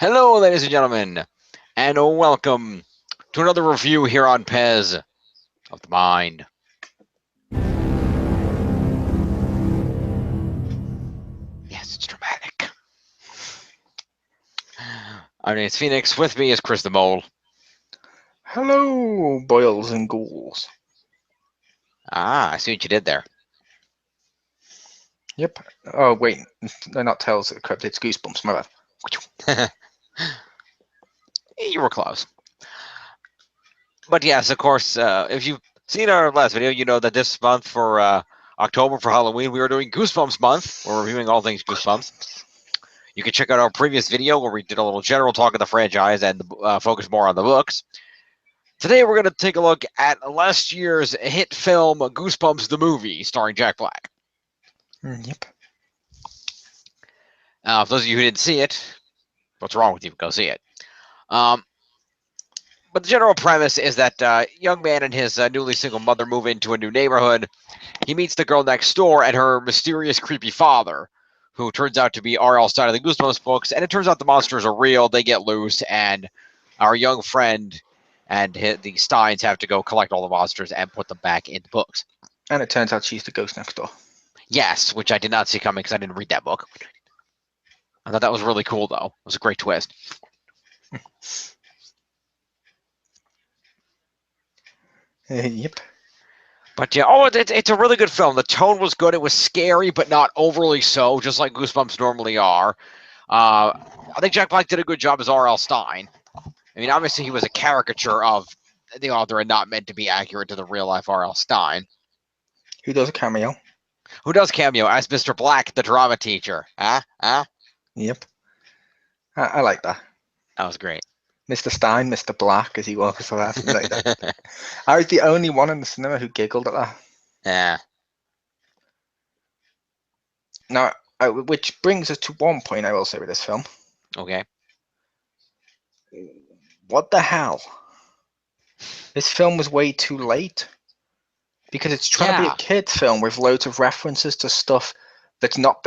Hello, ladies and gentlemen, and welcome to another review here on Pez of the Mind. Yes, it's dramatic. My name is Phoenix. With me is Chris the Mole. Hello, boils and ghouls. Ah, I see what you did there. Yep. Oh, wait. They're not Tales of the Crypt, it's Goosebumps, my bad. You were close. But yes, of course, if you've seen our last video, you know that this month for October for Halloween, we were doing Goosebumps month. We're reviewing all things Goosebumps. You can check out our previous video where we did a little general talk of the franchise and focus more on the books. Today we're going to take a look at last year's hit film Goosebumps the Movie, starring Jack Black. Yep. For those of you who didn't see it, what's wrong with you? Go see it. But the general premise is that young man and his newly single mother move into a new neighborhood. He meets the girl next door and her mysterious, creepy father, who turns out to be R.L. Stein of the Goosebumps books. And it turns out the monsters are real. They get loose, and our young friend and the Steins have to go collect all the monsters and put them back in the books. And it turns out she's the ghost next door. Yes, which I did not see coming because I didn't read that book. I thought that was really cool, though. It was a great twist. Yep. But yeah, it's a really good film. The tone was good. It was scary, but not overly so, just like Goosebumps normally are. I think Jack Black did a good job as R.L. Stein. I mean, obviously he was a caricature of the author and not meant to be accurate to the real life R.L. Stein. Who does a cameo? Who does cameo as Mr. Black, the drama teacher? Yep. I like that. That was great. Mr. Stein, Mr. Black, as he was last night. I was the only one in the cinema who giggled at that. Yeah. Now, which brings us to one point I will say with this film. Okay. What the hell? This film was way too late. Because it's trying to be a kids' film with loads of references to stuff that's not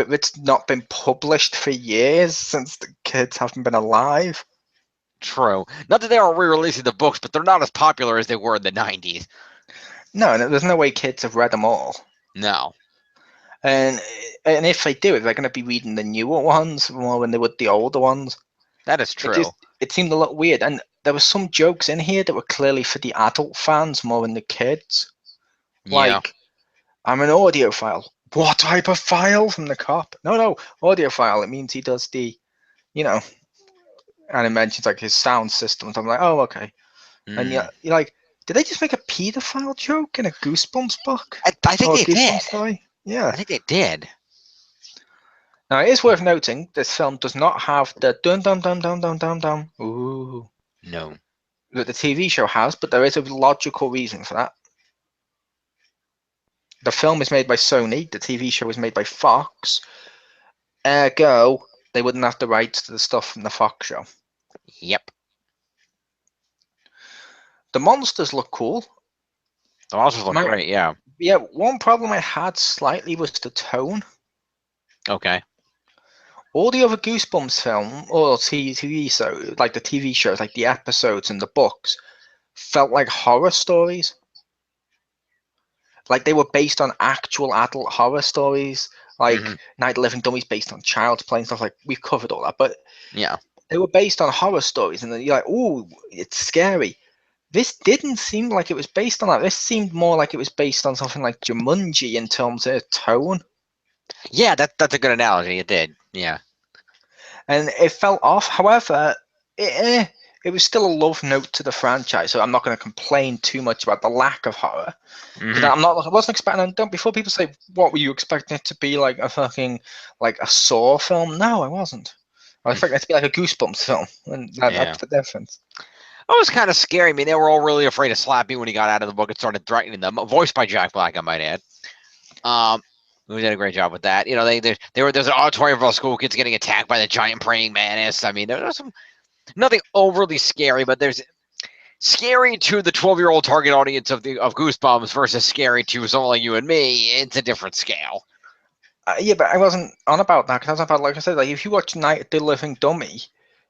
been published for years since the kids haven't been alive. True. Not that they are re-releasing the books, but they're not as popular as they were in the 90s. No, there's no way kids have read them all. No. And if they do, they're going to be reading the newer ones more than they would the older ones. That is true. It seemed a little weird, and there were some jokes in here that were clearly for the adult fans more than the kids. Yeah. Like, I'm an audiophile. What type of file? From the cop? No, audiophile. It means he does the, and it mentions like his sound system. And I'm like, oh, okay. And you're like, did they just make a pedophile joke in a Goosebumps book? I think they did. Story? Yeah. I think they did. Now, it is worth noting this film does not have the dun dun dun dun dun dun dun ooh No. that the TV show has, but there is a logical reason for that. The film is made by Sony, the TV show is made by Fox. Ergo, they wouldn't have the rights to the stuff from the Fox show. Yep. The monsters look cool. The monsters look great, yeah. Yeah, one problem I had slightly was the tone. Okay. All the other Goosebumps film or TV show, like the TV shows, like the episodes and the books, felt like horror stories. Like they were based on actual adult horror stories, like Night of the Living Dummies based on Child's Play and stuff. Like we've covered all that, but yeah, they were based on horror stories, and then you're like, "Ooh, it's scary." This didn't seem like it was based on that. This seemed more like it was based on something like Jumanji in terms of tone. Yeah, that's a good analogy. It did, yeah. And it felt off. However, it was still a love note to the franchise, so I'm not going to complain too much about the lack of horror. I wasn't expecting. Don't before people say, "What were you expecting it to be like a fucking like a Saw film?" No, I wasn't. I was expecting it to be like a Goosebumps film, and that's the difference. It was kind of scary. I mean, they were all really afraid of Slappy when he got out of the book and started threatening them. Voiced by Jack Black, I might add. Who did a great job with that. You know, there's an auditorium of school kids getting attacked by the giant praying mantis. I mean, there was nothing overly scary, but there's scary to the 12-year-old target audience of Goosebumps versus scary to someone like you and me. It's a different scale. Yeah, but I wasn't on about that because I was about, like I said, like if you watch Night of the Living Dummy,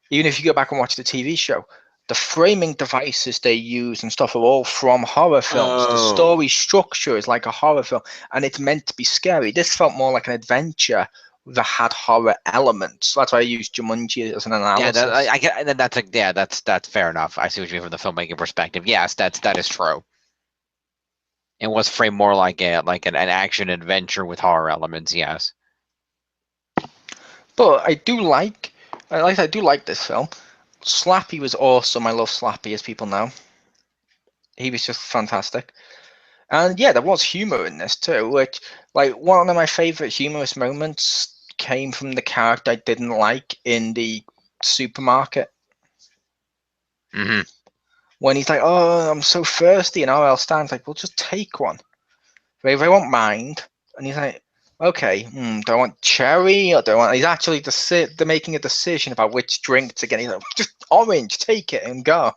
even if you go back and watch the TV show, the framing devices they use and stuff are all from horror films. The Oh. story structure is like a horror film, and it's meant to be scary. This felt more like an adventure that had horror elements. That's why I used Jumanji as an Yeah, analysis. I get that's like yeah, that's fair enough. I see what you mean from the filmmaking perspective. Yes, that is true. It was framed more like an action adventure with horror elements. Yes. But I do like this film. Slappy was awesome. I love Slappy, as people know. He was just fantastic. And yeah, there was humor in this too, which like one of my favorite humorous moments came from the character I didn't like in the supermarket Hmm. when he's like, "Oh, I'm so thirsty," and R.L. Stan's like, "Well, just take one. They won't mind." And he's like, "Okay, do I want cherry or do I want?" He's actually they're making a decision about which drink to get. He's like, "Just orange, take it and go."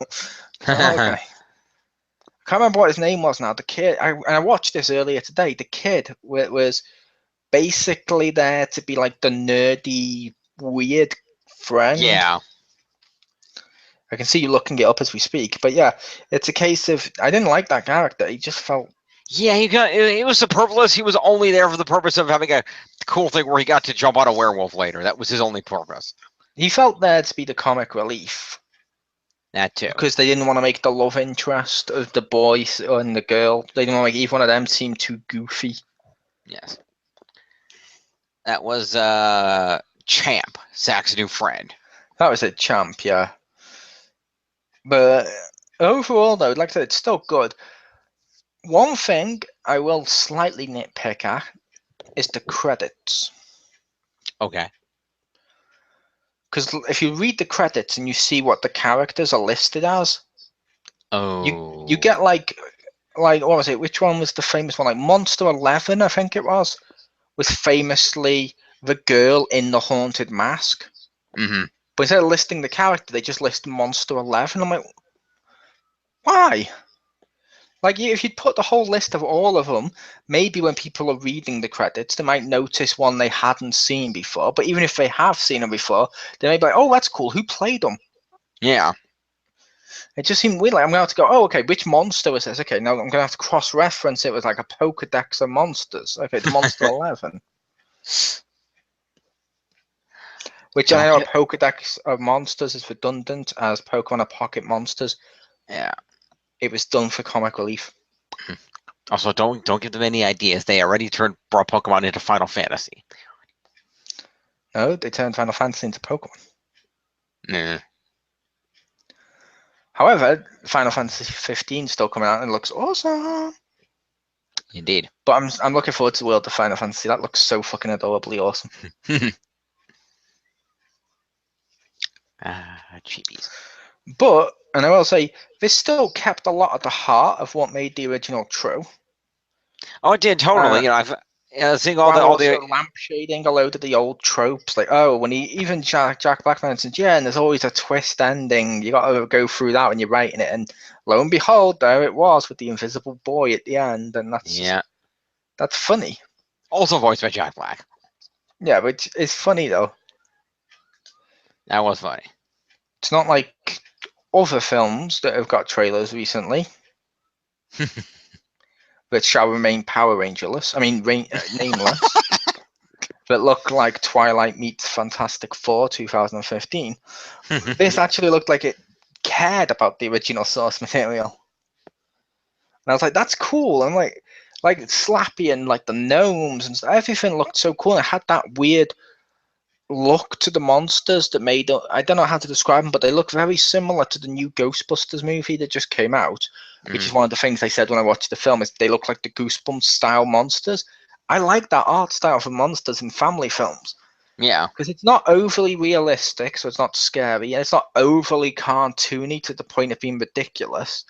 So, oh, okay. Can't remember what his name was now. The kid, I watched this earlier today. The kid was basically there to be like the nerdy, weird friend. Yeah. I can see you looking it up as we speak, but yeah, it's a case of I didn't like that character. He just felt Yeah, it was superfluous. He was only there for the purpose of having a cool thing where he got to jump on a werewolf later. That was his only purpose. he felt there to be the comic relief That too. because they didn't want to make the love interest of the boy and the girl. They didn't want to make either one of them seem too goofy. Yes. That was Champ, Zach's new friend. That was a champ, yeah. But overall, though, like I said, it's still good. One thing I will slightly nitpick at is the credits. Okay. Because if you read the credits and you see what the characters are listed as, you Oh. get like what was it? Which one was the famous one? Like Monster 11, I think it was famously the girl in the haunted mask. Hmm. But instead of listing the character, they just list Monster 11. I'm like, why? Like, if you'd put the whole list of all of them, maybe when people are reading the credits, they might notice one they hadn't seen before. But even if they have seen them before, they may be like, oh, that's cool. Who played them? Yeah. It just seemed weird. Like, I'm going to have to go, oh, okay, which monster was this? Okay, now I'm going to have to cross reference it with like a Pokedex of monsters. Okay, it's Monster 11. Which I Don't know a get. Pokedex of monsters is redundant as Pokemon are pocket monsters. Yeah. It was done for comic relief. Also, don't give them any ideas. They already brought Pokemon into Final Fantasy. No, they turned Final Fantasy into Pokemon. Nah. However, Final Fantasy 15 is still coming out and it looks awesome. Indeed. But I'm looking forward to the World of Final Fantasy. That looks so fucking adorably awesome. Cheapies. But, and I will say, this still kept a lot at the heart of what made the original true. Oh, it did totally. Uh, I've seeing while all the also lampshading a load of the old tropes, like when he even Jack Black mentions, yeah, and there's always a twist ending. You got to go through that when you're writing it, and lo and behold, there it was with the invisible boy at the end, and that's funny. Also voiced by Jack Black. Yeah, but it's funny though. That was funny. It's not like other films that have got trailers recently that shall remain Power Rangerless. I mean, nameless. That look like Twilight meets Fantastic Four 2015. This actually looked like it cared about the original source material. And I was like, that's cool. And like Slappy and like the gnomes and stuff, everything looked so cool. And it had that weird look to the monsters that made I don't know how to describe them, but they look very similar to the new Ghostbusters movie that just came out, which is one of the things they said when I watched the film is they look like the Goosebumps style monsters. I like that art style for monsters in family films Yeah. because it's not overly realistic, so it's not scary, and it's not overly cartoony to the point of being ridiculous.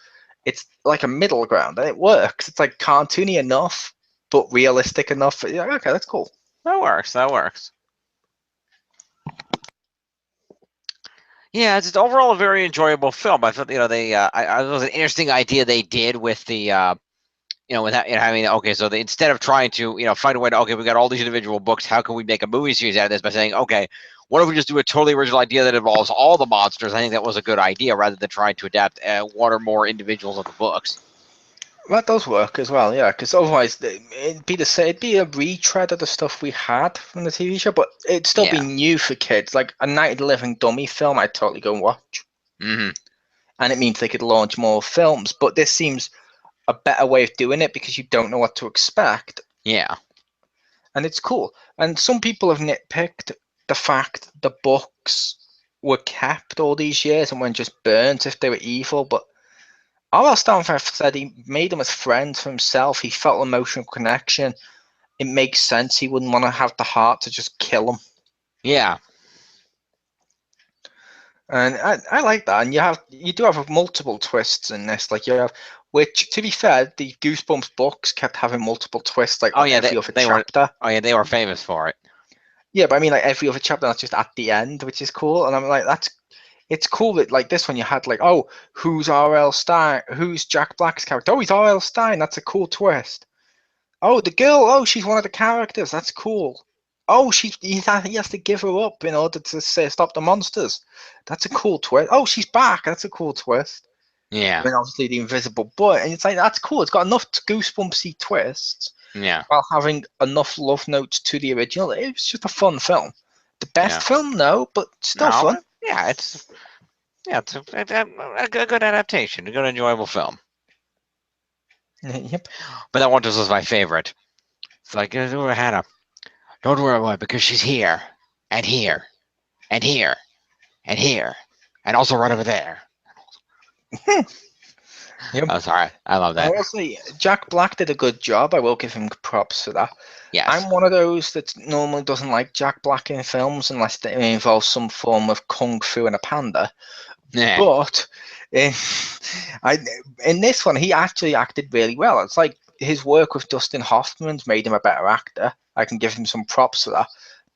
It's like a middle ground, and it works. It's like cartoony enough, but realistic enough. Yeah, okay, that's cool. That works. That works. Yeah, it's overall a very enjoyable film. I thought, they, it was an interesting idea they did with the, without, I mean, okay, so instead of trying to, find a way to, okay, we got all these individual books, how can we make a movie series out of this by saying, okay, what if we just do a totally original idea that involves all the monsters? I think that was a good idea rather than trying to adapt one or more individuals of the books. That does work as well, yeah. Because otherwise, it'd be a retread of the stuff we had from the TV show, but it'd still be Yeah. new for kids. Like a Night of the Living Dummy film, I'd totally go and watch, Hmm. and it means they could launch more films. But this seems a better way of doing it because you don't know what to expect, Yeah. and it's cool. And some people have nitpicked the fact the books were kept all these years and weren't just burnt if they were evil, but R.L. Stone said he made them as friends for himself. He felt emotional connection. It makes sense. He wouldn't want to have the heart to just kill them. Yeah. And I like that. And you do have multiple twists in this. Like you have, which to be fair, the Goosebumps books kept having multiple twists, like Oh yeah, every other they were. chapter. Oh yeah, they were famous for it. Yeah, but I mean like every other chapter that's just at the end, which is cool. And I'm like, it's cool that like this one you had like, oh, who's R.L. Stein? Who's Jack Black's character? Oh, he's R.L. Stein. That's a cool twist. Oh, the girl. Oh, she's one of the characters. That's cool. Oh, he has to give her up in order to stop the monsters. That's a cool twist. Oh, she's back. That's a cool twist. Yeah. I mean, obviously the invisible boy, and it's like that's cool. It's got enough goosebumpsy twists Yeah. while having enough love notes to the original. It was just a fun film. The best Yeah. film, no, but still No, fun. but yeah, it's a good adaptation, a good enjoyable film. Yep. But that one just was my favorite. It's like Hannah, don't worry about it because she's here and here and here and here and also right over there. Yep. Oh, sorry, I love that. Honestly, Jack Black did a good job. I will give him props for that. Yes. I'm one of those that normally doesn't like Jack Black in films unless it involves some form of kung fu and a panda. Yeah. But in, in this one, he actually acted really well. It's like his work with Dustin Hoffman's made him a better actor. I can give him some props for that.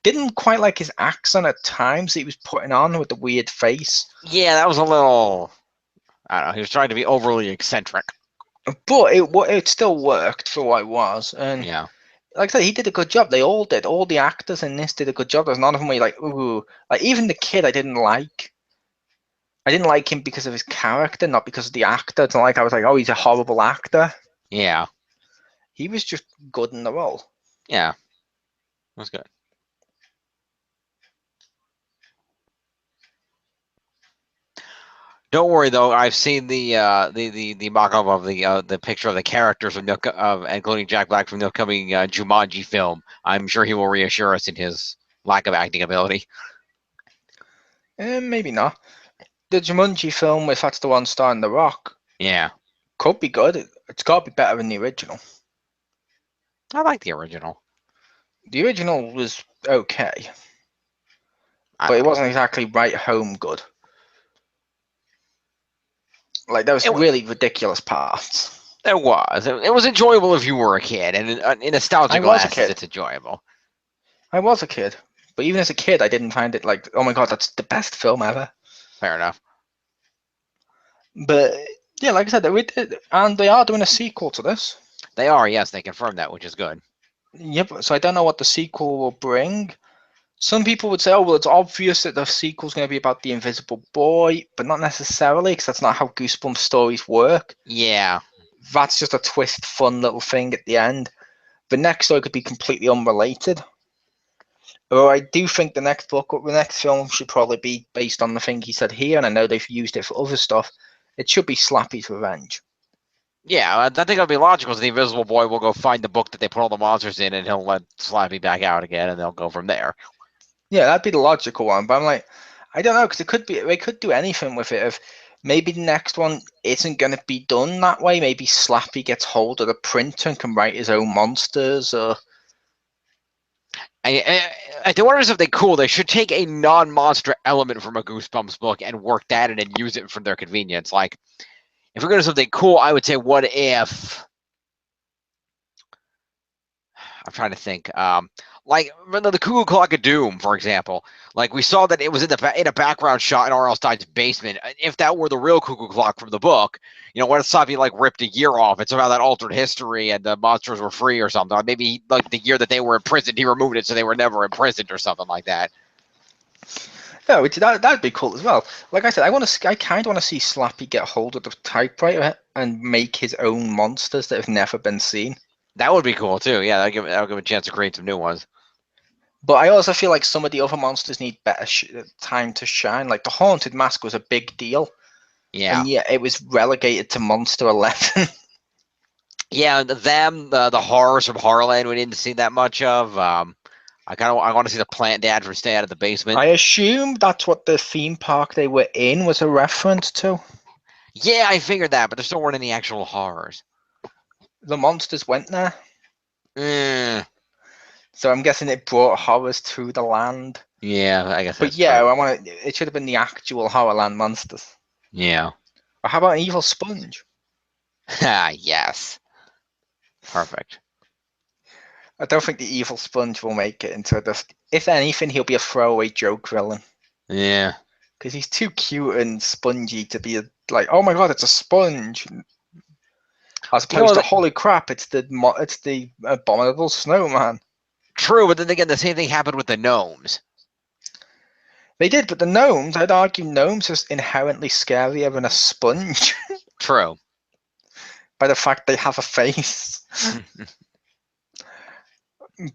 Didn't quite like his accent at times that he was putting on with the weird face. Yeah, that was a little. I don't know. He was trying to be overly eccentric. But it still worked for what it was. And Yeah. like I said, he did a good job. They all did. All the actors in this did a good job. There's none of them where you're like, ooh. Like even the kid I didn't like. I didn't like him because of his character, not because of the actor. It's not like I was like, oh, he's a horrible actor. Yeah. He was just good in the role. Yeah. It was good. Don't worry though. I've seen the mock-up of the picture of the characters of including Jack Black from the upcoming Jumanji film. I'm sure he will reassure us in his lack of acting ability. Maybe not. The Jumanji film, if that's the one starring The Rock, Yeah, could be good. It's got to be better than the original. I like the original. The original was okay, I but it like wasn't exactly right home good. Like there was it. really ridiculous parts. It was. It was enjoyable if you were a kid, and in nostalgia I was a glasses, kid. it's enjoyable. I was a kid, but even as a kid, I didn't find it like, oh my god, that's the best film ever. Fair enough. But yeah, like I said, and they are doing a sequel to this. They are. Yes, they confirmed that, which is good. Yep. So I don't know what the sequel will bring. Some people would say, oh, well, it's obvious that the sequel's going to be about the Invisible Boy, but not necessarily, because that's not how Goosebumps stories work. Yeah. That's just a twist, fun little thing at the end. The next story could be completely unrelated. Although I do think the next film should probably be based on the thing he said here, and I know they've used it for other stuff. It should be Slappy's Revenge. Yeah, I think it'll be logical. The Invisible Boy will go find the book that they put all the monsters in, and he'll let Slappy back out again, and they'll go from there. Yeah, that'd be the logical one. But I'm like, I don't know, because they could do anything with it. If maybe the next one isn't going to be done that way. Maybe Slappy gets hold of the printer and can write his own monsters. Or I wonder if something cool. They should take a non-monster element from a Goosebumps book and work that in and use it for their convenience. Like, if we're going to do something cool, I would say, what if? I'm trying to think. Like the Cuckoo Clock of Doom, for example. Like we saw that it was in a background shot in R.L. Stein's basement. If that were the real Cuckoo Clock from the book, what if Slappy like ripped a year off? It's about that altered history and the monsters were free or something. Or maybe like the year that they were imprisoned, he removed it so they were never imprisoned or something like that. Yeah, that'd be cool as well. Like I said, I kind of want to see Slappy get hold of the typewriter and make his own monsters that have never been seen. That would be cool too. Yeah, that'll give him a chance to create some new ones. But I also feel like some of the other monsters need better time to shine. Like the Haunted Mask was a big deal, Yeah. and yet it was relegated to Monster 11. Yeah, the horrors from Horrorland we didn't see that much of. I want to see the plant dad from Stay Out of the Basement. I assume that's what the theme park they were in was a reference to. Yeah, I figured that, but there still weren't any actual horrors. The monsters went there, Mm, so I'm guessing it brought horrors to the land. yeah, I guess But that's yeah, true. it should have been the actual Horrorland monsters. Yeah. Or how about an evil sponge? Yes. Perfect. I don't think the evil sponge will make it into this. If anything, he'll be a throwaway joke villain Yeah. because he's too cute and spongy to be like, oh my god, it's a sponge, as You know, opposed to holy crap, it's the abominable snowman. true, but then again, the same thing happened with the gnomes. They did, but the gnomes, I'd argue, gnomes are inherently scarier than a sponge True. by the fact they have a face.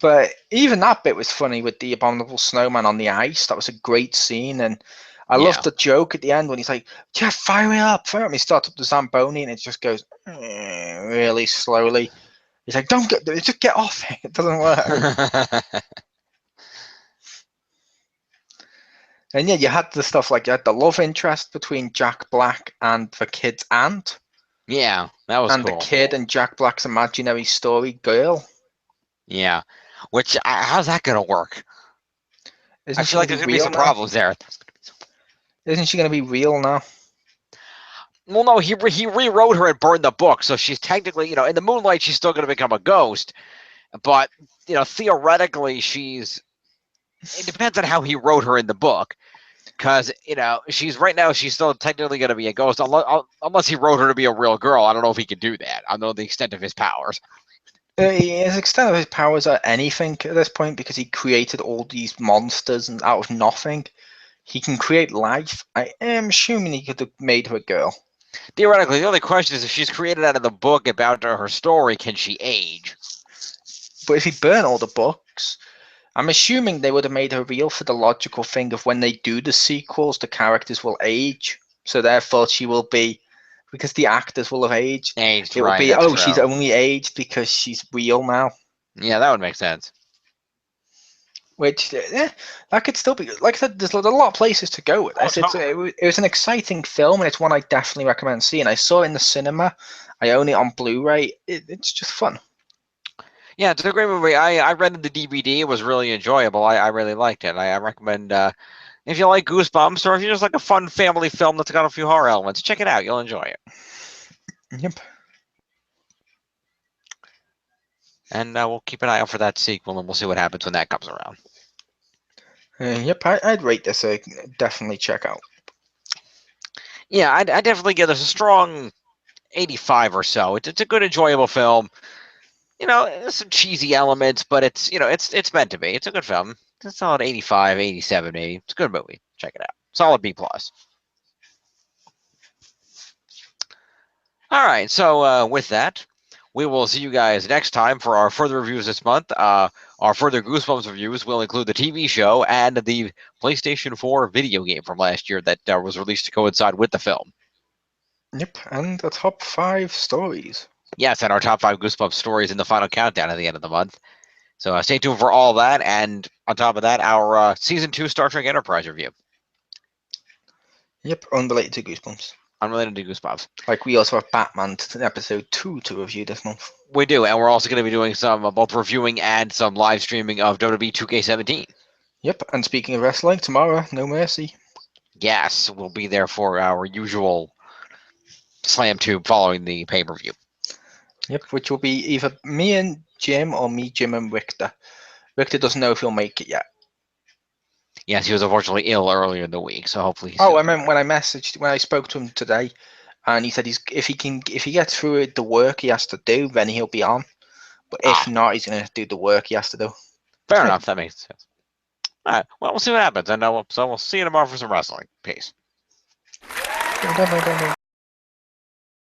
But even that bit was funny with the abominable snowman on the ice. That was a great scene, and I Yeah. loved the joke at the end when he's like, "Yeah, fire me up, fire me." He starts up the zamboni, and it just goes really slowly. He's like, "Don't just get off it. It doesn't work." And yeah, you had the stuff like you had the love interest between Jack Black and the kid's aunt, Yeah, that was and the cool. kid and Jack Black's imaginary story girl. Yeah. Which, how's that going to work? I Isn't she feel like gonna there's be going to be real some now? problems there. Isn't she gonna be real now? Well, no, he rewrote her and burned the book, so she's technically, in the moonlight, she's still going to become a ghost. But, theoretically, it depends on how he wrote her in the book. Because, right now, she's still technically going to be a ghost, unless he wrote her to be a real girl. I don't know if he could do that. I don't know the extent of his powers. His extent of his powers are anything at this point because he created all these monsters and out of nothing. He can create life. I am assuming he could have made her a girl. Theoretically, the only question is if she's created out of the book about her story, can she age? But if he burnt all the books, I'm assuming they would have made her real for the logical thing of when they do the sequels, the characters will age. So therefore, she will be, because the actors will have aged. Aged, It will right? be, That's oh, she's true. only aged because she's real now. Yeah, that would make sense. Which that could still be, like I said, there's a lot of places to go with Oh, this. It was an exciting film, and it's one I definitely recommend seeing. I saw it in the cinema. I own it on Blu-ray. It's just fun. Yeah, it's a great movie. I rented the DVD. It was really enjoyable. I really liked it. I recommend if you like Goosebumps or if you just like a fun family film that's got a few horror elements, check it out. You'll enjoy it. Yep. And we'll keep an eye out for that sequel, and we'll see what happens when that comes around. Yep. I'd rate this. Definitely check out. Yeah, I definitely give this a strong 85 or so. It's a good, enjoyable film. There's some cheesy elements, but it's meant to be. It's a good film. It's a solid 85, 87 maybe. It's a good movie. Check it out. Solid B plus. All right, so with that, we will see you guys next time for our further reviews this month. Our further Goosebumps reviews will include the TV show and the PlayStation 4 video game from last year that was released to coincide with the film. Yep. And the top 5 stories. Yes, and our top 5 Goosebumps stories in the final countdown at the end of the month. So stay tuned for all that, and on top of that, our Season 2 Star Trek Enterprise review. Yep. Unrelated to Goosebumps. Unrelated to Goosebumps. Like we also have Batman episode 2 to review this month. We do, and we're also going to be doing some both reviewing and some live streaming of WWE 2K17. Yep. And speaking of wrestling, tomorrow, No Mercy. Yes, we'll be there for our usual slam tube following the pay-per-view. Yep. Which will be either me and Jim or me, Jim, and Richter. Richter doesn't know if he'll make it yet. Yes, he was unfortunately ill earlier in the week, so hopefully he's I meant when I spoke to him today, and he said if he gets through the work he has to do, then he'll be on. But if not, he's gonna do the work he has to do. fair enough. That makes sense. All right. Well, we'll see what happens, and so we'll see you tomorrow for some wrestling. Peace. Dun, dun, dun, dun, dun.